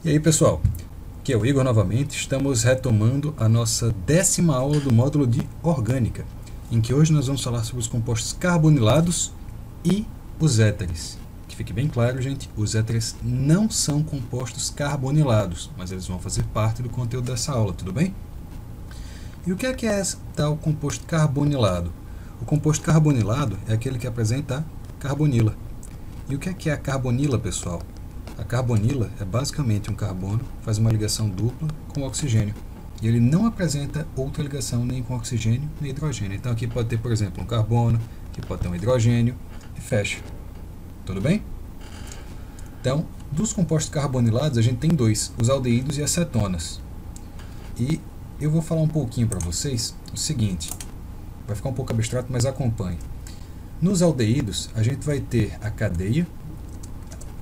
E aí pessoal, aqui é o Igor novamente, estamos retomando a nossa 10ª aula do módulo de Orgânica, em que hoje nós vamos falar sobre os compostos carbonilados e os éteres. Que fique bem claro, gente, os éteres não são compostos carbonilados, mas eles vão fazer parte do conteúdo dessa aula, tudo bem? E o que é tal composto carbonilado? O composto carbonilado é aquele que apresenta a carbonila. E o que é a carbonila, pessoal? A carbonila é basicamente um carbono que faz uma ligação dupla com o oxigênio. E ele não apresenta outra ligação nem com oxigênio nem hidrogênio. Então aqui pode ter, por exemplo, um carbono, aqui pode ter um hidrogênio e fecha. Tudo bem? Então, dos compostos carbonilados a gente tem dois, os aldeídos e as cetonas. E eu vou falar um pouquinho para vocês o seguinte, vai ficar um pouco abstrato, mas acompanhe. Nos aldeídos a gente vai ter a cadeia,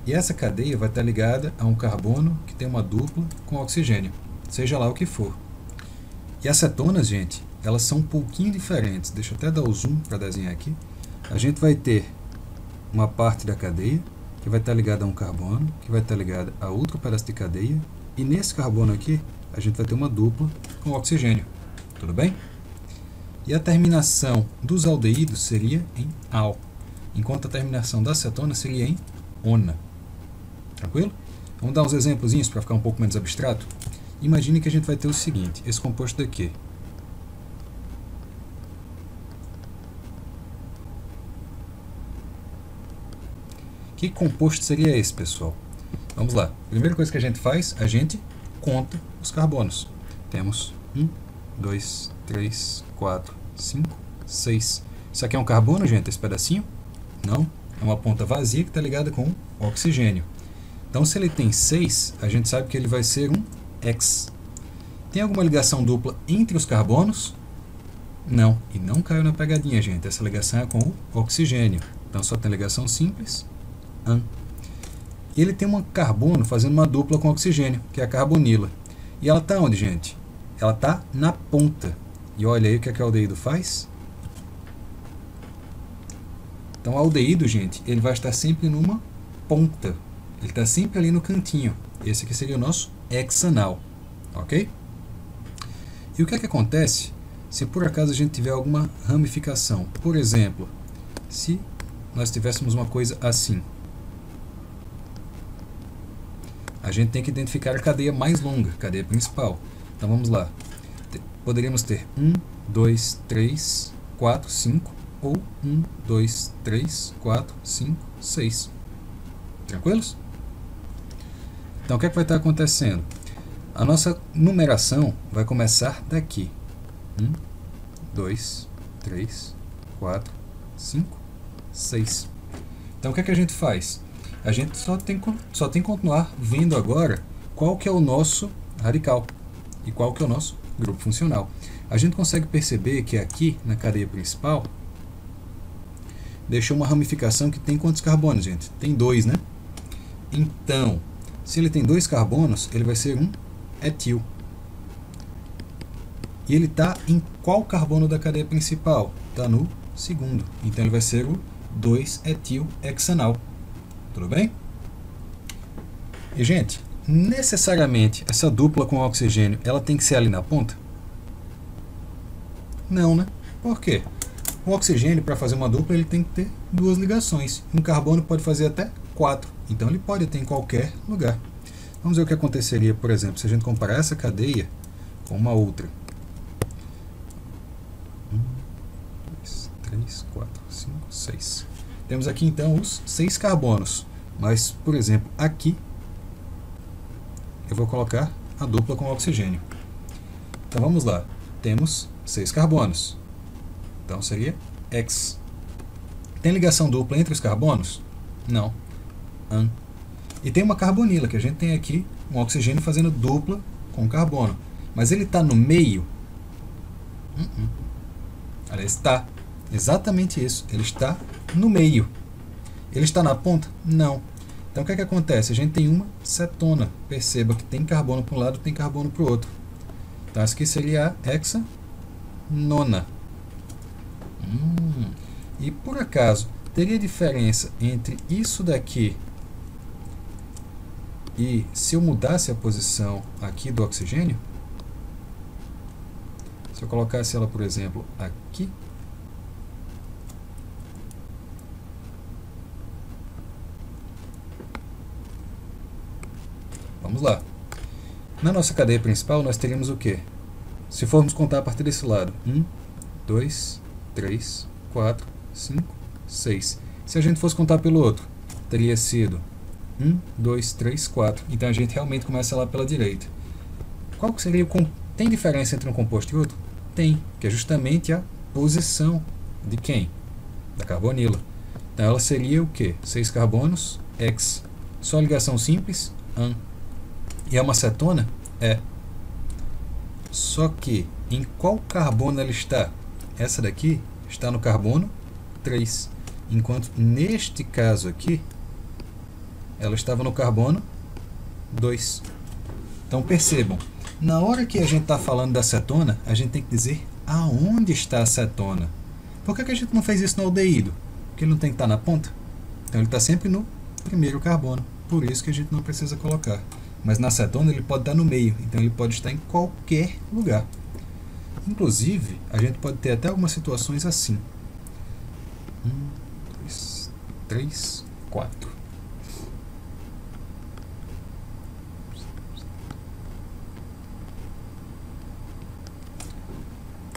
e essa cadeia vai estar ligada a um carbono que tem uma dupla com oxigênio, seja lá o que for. E as cetonas, gente, elas são um pouquinho diferentes. Deixa eu até dar o zoom para desenhar aqui. A gente vai ter uma parte da cadeia que vai estar ligada a um carbono, que vai estar ligada a outro pedaço de cadeia, e nesse carbono aqui a gente vai ter uma dupla com oxigênio. Tudo bem? E a terminação dos aldeídos seria em -al, enquanto a terminação da cetona seria em -ona. Tranquilo? Vamos dar uns exemplos para ficar um pouco menos abstrato? Imagine que a gente vai ter o seguinte, esse composto daqui. Que composto seria esse, pessoal? Vamos lá. Primeira coisa que a gente faz, a gente conta os carbonos. Temos 1, 2, 3, 4, 5, 6. Isso aqui é um carbono, gente, esse pedacinho? Não. É uma ponta vazia que está ligada com oxigênio. Então, se ele tem 6, a gente sabe que ele vai ser um X. Tem alguma ligação dupla entre os carbonos? Não. E não caiu na pegadinha, gente. Essa ligação é com o oxigênio. Então, só tem ligação simples, AN. E ele tem um carbono fazendo uma dupla com oxigênio, que é a carbonila. E ela está onde, gente? Ela está na ponta. E olha aí o que o aldeído faz. Então, o aldeído, gente, ele vai estar sempre numa ponta. Ele está sempre ali no cantinho. Esse aqui seria o nosso hexanal. Ok? E o que acontece se por acaso a gente tiver alguma ramificação? Por exemplo, se nós tivéssemos uma coisa assim. A gente tem que identificar a cadeia mais longa, a cadeia principal. Então vamos lá. Poderíamos ter 1, 2, 3, 4, 5, ou 1, 2, 3, 4, 5, 6. Tranquilos? Então o que vai estar acontecendo? A nossa numeração vai começar daqui. 1, 2, 3, 4, 5, 6. Então o que a gente faz? A gente só tem que continuar vendo agora qual que é o nosso radical e qual que é o nosso grupo funcional. A gente consegue perceber que aqui na cadeia principal deixou uma ramificação que tem quantos carbonos, gente? Tem 2, né? Então, se ele tem 2 carbonos, ele vai ser um etil. E ele está em qual carbono da cadeia principal? Está no segundo. Então ele vai ser o 2-etil-hexanal. Tudo bem? E, gente, necessariamente essa dupla com oxigênio, ela tem que ser ali na ponta? Não, né? Por quê? O oxigênio, para fazer uma dupla, ele tem que ter 2 ligações. Um carbono pode fazer até 4. Então ele pode ter em qualquer lugar. Vamos ver o que aconteceria, por exemplo, se a gente comparar essa cadeia com uma outra. 1, 2, 3, 4, 5, 6. Temos aqui então os 6 carbonos. Mas, por exemplo, aqui eu vou colocar a dupla com oxigênio. Então vamos lá. Temos 6 carbonos. Então seria X. Tem ligação dupla entre os carbonos? Não. AN. E tem uma carbonila, que a gente tem aqui um oxigênio fazendo dupla com carbono. Mas ele está no meio? Aliás, está. Exatamente isso. Ele está no meio. Ele está na ponta? Não. Então o que acontece? A gente tem uma cetona. Perceba que tem carbono para um lado e tem carbono para o outro. Então essa aqui seria a hexanona. E por acaso, teria diferença entre isso daqui E se eu mudasse a posição aqui do oxigênio, se eu colocasse ela, por exemplo, aqui, vamos lá. Na nossa cadeia principal, nós teríamos o quê? Se formos contar a partir desse lado, 1, 2, 3, 4, 5, 6. Se a gente fosse contar pelo outro, teria sido 1, 2, 3, 4. Então a gente realmente começa lá pela direita. Qual que seria o... Tem diferença entre um composto e outro? Tem, que é justamente a posição de quem? Da carbonila. Então ela seria o quê? 6 carbonos, X. Só ligação simples, AN. E é uma cetona? É. Só que em qual carbono ela está? Essa daqui está no carbono 3. Enquanto neste caso aqui, ela estava no carbono 2. Então percebam, na hora que a gente está falando da cetona, a gente tem que dizer aonde está a cetona. Por que a gente não fez isso no aldeído? Porque ele não tem que estar na ponta. Então ele está sempre no primeiro carbono. Por isso que a gente não precisa colocar. Mas na cetona ele pode estar no meio, então ele pode estar em qualquer lugar. Inclusive, a gente pode ter até algumas situações assim. 1, 2, 3, 4.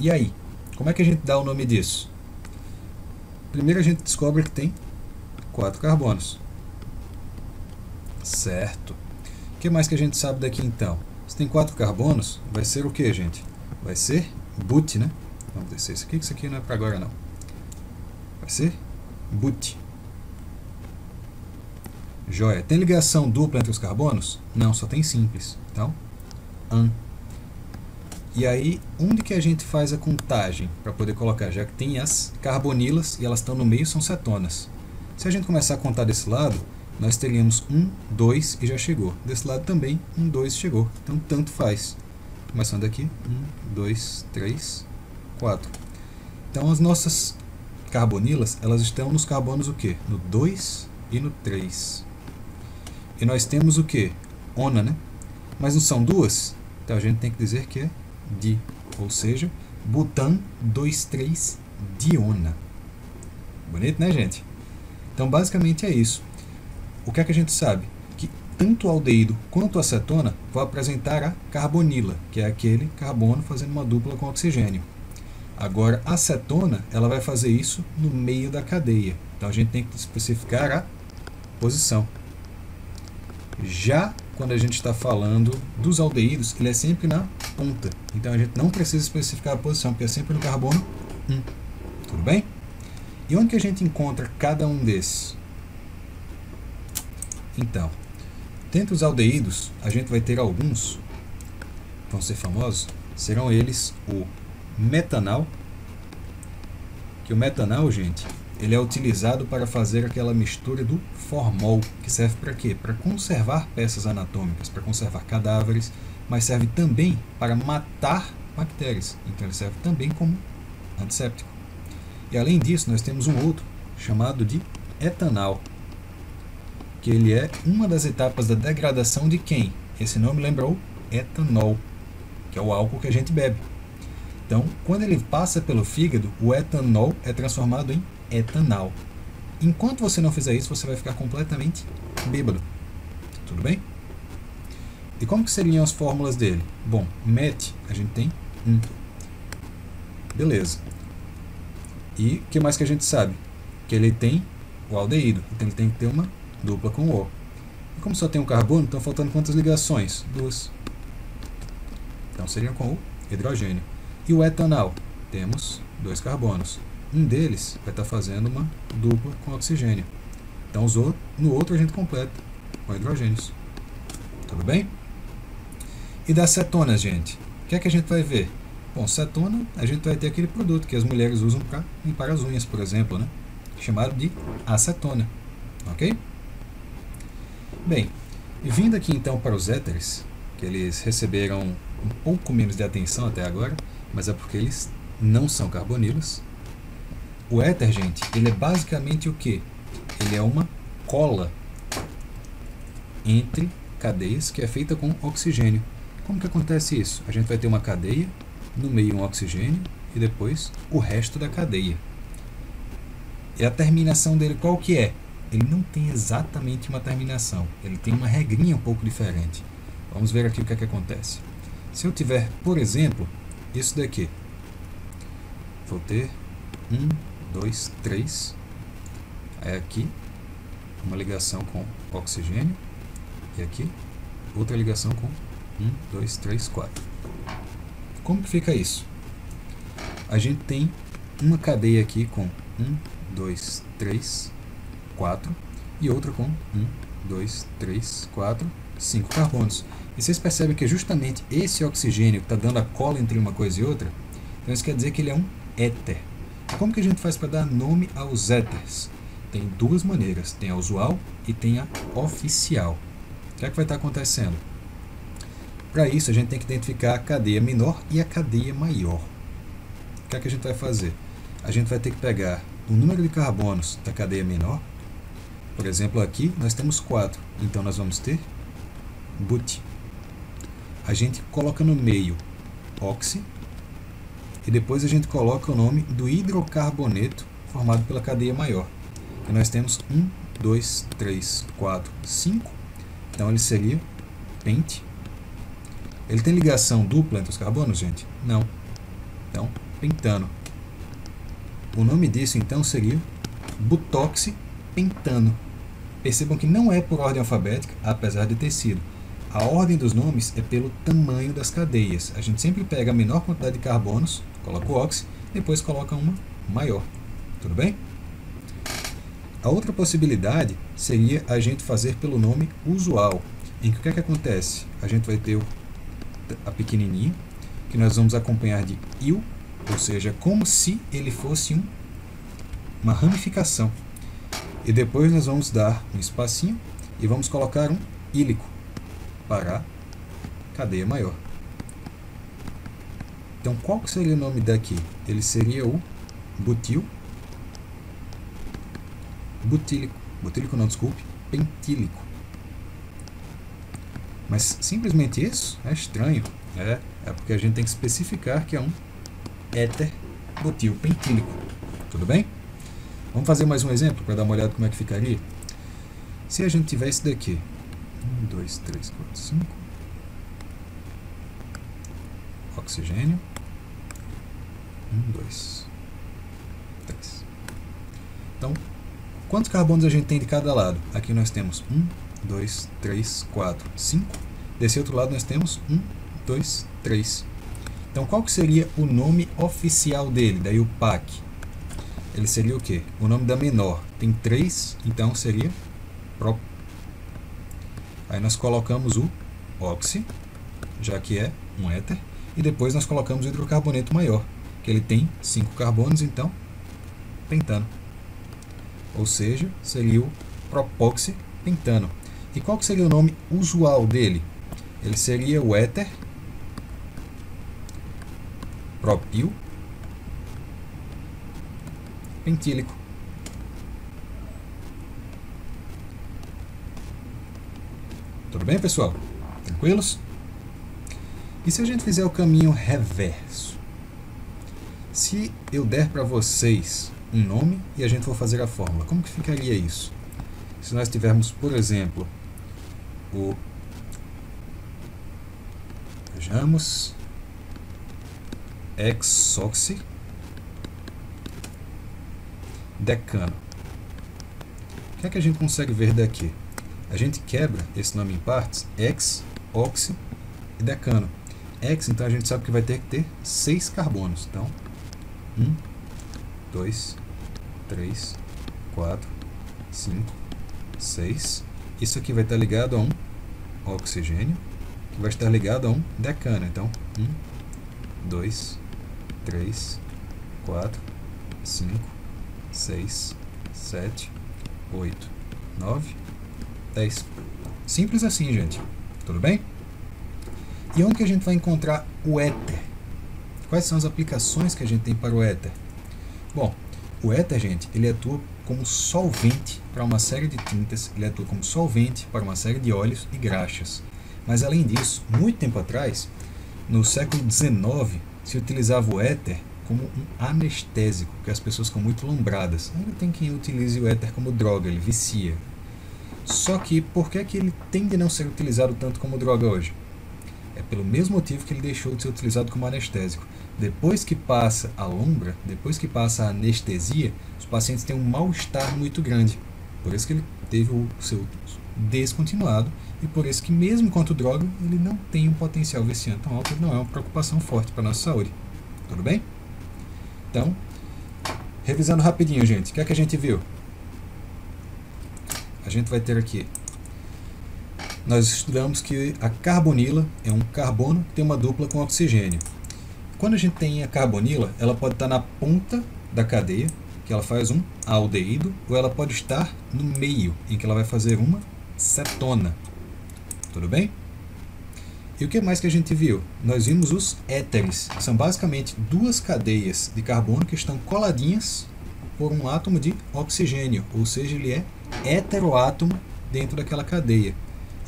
E aí, como é que a gente dá o nome disso? Primeiro a gente descobre que tem 4 carbonos. Certo. O que mais que a gente sabe daqui então? Se tem 4 carbonos, vai ser o que, gente? Vai ser but, né? Vamos descer isso aqui, que isso aqui não é para agora não. Vai ser but. Joia. Tem ligação dupla entre os carbonos? Não, só tem simples. Então, AN. E aí, onde que a gente faz a contagem para poder colocar? Já que tem as carbonilas e elas estão no meio, são cetonas. Se a gente começar a contar desse lado, nós teríamos 1, 2 e já chegou. Desse lado também, 1, 2 chegou. Então, tanto faz. Começando aqui, 1, 2, 3, 4. Então, as nossas carbonilas, elas estão nos carbonos o quê? No 2 e no 3. E nós temos o quê? Ona, né? Mas não são duas? Então, a gente tem que dizer que é di. Ou seja, butan 2,3-diona. Bonito, né, gente? Então, basicamente é isso. O que é que a gente sabe? Que tanto o aldeído quanto a cetona vão apresentar a carbonila, que é aquele carbono fazendo uma dupla com oxigênio. Agora, a cetona, ela vai fazer isso no meio da cadeia. Então, a gente tem que especificar a posição. Já quando a gente está falando dos aldeídos, ele é sempre na ponta. Então, a gente não precisa especificar a posição, porque é sempre no carbono 1. Tudo bem? E onde que a gente encontra cada um desses? Então, dentre os aldeídos, a gente vai ter alguns, vão ser famosos, serão eles o metanal, que o metanal, gente, ele é utilizado para fazer aquela mistura do formol, que serve para quê? Para conservar peças anatômicas, para conservar cadáveres, mas serve também para matar bactérias, então ele serve também como antisséptico. E além disso, nós temos um outro, chamado de etanal, que ele é uma das etapas da degradação de quem? Esse nome lembra o etanol, que é o álcool que a gente bebe. Então, quando ele passa pelo fígado, o etanol é transformado em etanal. Enquanto você não fizer isso, você vai ficar completamente bêbado. Tudo bem? E como que seriam as fórmulas dele? Bom, met, a gente tem 1. Beleza. E o que mais que a gente sabe? Que ele tem o aldeído, então ele tem que ter uma dupla com O. E como só tem um carbono, estão faltando quantas ligações? 2. Então seriam com o hidrogênio. E o etanal? Temos 2 carbonos. Um deles vai estar fazendo uma dupla com oxigênio. Então no outro a gente completa com hidrogênios. Tudo bem? E das cetonas, gente? O que é que a gente vai ver? Bom, cetona, a gente vai ter aquele produto que as mulheres usam para limpar as unhas, por exemplo, né? Chamado de acetona. Ok? Bem, e vindo aqui então para os éteres, que eles receberam um pouco menos de atenção até agora, mas é porque eles não são carbonilas. O éter, gente, ele é basicamente o quê? Ele é uma cola entre cadeias que é feita com oxigênio. Como que acontece isso? A gente vai ter uma cadeia, no meio um oxigênio e depois o resto da cadeia. E a terminação dele qual que é? Ele não tem exatamente uma terminação, ele tem uma regrinha um pouco diferente. Vamos ver aqui o que é que acontece. Se eu tiver, por exemplo, isso daqui, vou ter 1, 2, 3, aí aqui uma ligação com oxigênio e aqui outra ligação com 1, 2, 3, 4. Como que fica isso? A gente tem uma cadeia aqui com 1, 2, 3, 4 e outra com 1, 2, 3, 4, 5 carbonos. E vocês percebem que justamente esse oxigênio que está dando a cola entre uma coisa e outra, então isso quer dizer que ele é um éter. Como que a gente faz para dar nome aos éteres? Tem duas maneiras, tem a usual e tem a oficial. O que é que vai estar acontecendo? Para isso a gente tem que identificar a cadeia menor e a cadeia maior. O que é que a gente vai fazer? A gente vai ter que pegar o número de carbonos da cadeia menor. Por exemplo, aqui nós temos 4, então nós vamos ter but. A gente coloca no meio oxi e depois a gente coloca o nome do hidrocarboneto formado pela cadeia maior. E nós temos 1, 2, 3, 4, 5, então ele seria pent. Ele tem ligação dupla entre os carbonos, gente? Não. Então, pentano. O nome disso, então, seria butoxipentano. Percebam que não é por ordem alfabética, apesar de ter sido. A ordem dos nomes é pelo tamanho das cadeias. A gente sempre pega a menor quantidade de carbonos, coloca o oxi, depois coloca uma maior. Tudo bem? A outra possibilidade seria a gente fazer pelo nome usual, em que o que é que acontece? A gente vai ter a pequenininha, que nós vamos acompanhar de il, ou seja, como se ele fosse uma ramificação. E depois nós vamos dar um espacinho e vamos colocar um ílico para a cadeia maior. Então, qual que seria o nome daqui? Ele seria o butílico, pentílico. Mas simplesmente isso é estranho. É porque a gente tem que especificar que é um éter butil pentílico. Tudo bem? Vamos fazer mais um exemplo para dar uma olhada como é que ficaria. Se a gente tiver esse daqui, 1, 2, 3, 4, 5, oxigênio, 1, 2, 3. Então, quantos carbonos a gente tem de cada lado? Aqui nós temos 1, 2, 3, 4, 5. Desse outro lado nós temos 1, 2, 3. Então qual que seria o nome oficial dele? Daí o PAC. Ele seria o quê? O nome da menor. Tem 3, então seria prop. Aí nós colocamos o oxi, já que é um éter. E depois nós colocamos o hidrocarboneto maior, que ele tem 5 carbonos, então pentano. Ou seja, seria o propoxipentano. E qual que seria o nome usual dele? Ele seria o éter propil pentílico. Tudo bem, pessoal? Tranquilos? E se a gente fizer o caminho reverso? Se eu der para vocês um nome e a gente for fazer a fórmula, como que ficaria isso? Se nós tivermos, por exemplo, vejamos, hexoxi decano. O que é que a gente consegue ver daqui? A gente quebra esse nome em partes, hex, oxi e decano. Hex, então a gente sabe que vai ter que ter 6 carbonos. Então, 1, 2, 3, 4, 5, 6. Isso aqui vai estar ligado a um oxigênio, que vai estar ligado a um decano. Então, 1, 2, 3, 4, 5, 6, 7, 8, 9, 10. Simples assim, gente. Tudo bem? E onde que a gente vai encontrar o éter? Quais são as aplicações que a gente tem para o éter? Bom, o éter, gente, ele atua como solvente para uma série de tintas, ele atua como solvente para uma série de óleos e graxas. Mas além disso, muito tempo atrás, no século XIX, se utilizava o éter como um anestésico, porque as pessoas ficam muito lombradas. Ainda tem quem utilize o éter como droga, ele vicia. Só que por que ele tende a não ser utilizado tanto como droga hoje? É pelo mesmo motivo que ele deixou de ser utilizado como anestésico. Depois que passa a lombra, depois que passa a anestesia, os pacientes têm um mal-estar muito grande. Por isso que ele teve o seu descontinuado e por isso que mesmo enquanto droga, ele não tem um potencial viciante tão alto, ele não é uma preocupação forte para a nossa saúde. Tudo bem? Então, revisando rapidinho, gente, o que é que a gente viu? A gente vai ter aqui, nós estudamos que a carbonila é um carbono que tem uma dupla com oxigênio. Quando a gente tem a carbonila, ela pode estar na ponta da cadeia, que ela faz um aldeído, ou ela pode estar no meio, em que ela vai fazer uma cetona. Tudo bem? E o que mais que a gente viu? Nós vimos os éteres, que são basicamente duas cadeias de carbono que estão coladinhas por um átomo de oxigênio, ou seja, ele é heteroátomo dentro daquela cadeia.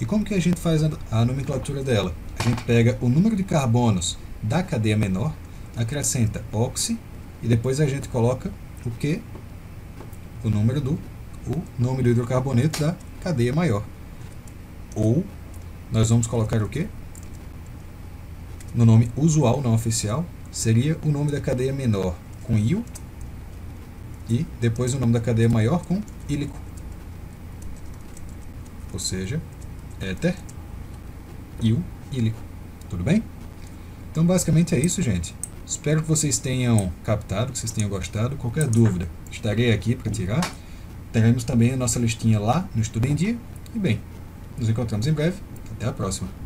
E como que a gente faz a nomenclatura dela? A gente pega o número de carbonos da cadeia menor, acrescenta oxi, e depois a gente coloca o que? O nome do hidrocarboneto da cadeia maior. Ou nós vamos colocar o que? No nome usual, não oficial, seria o nome da cadeia menor com íon e depois o nome da cadeia maior com ílico. Ou seja, éter, íon, ílico. Tudo bem? Então basicamente é isso, gente. Espero que vocês tenham captado, que vocês tenham gostado. Qualquer dúvida, estarei aqui para tirar. Teremos também a nossa listinha lá no Estudo em Dia. E bem, nos encontramos em breve. Até a próxima.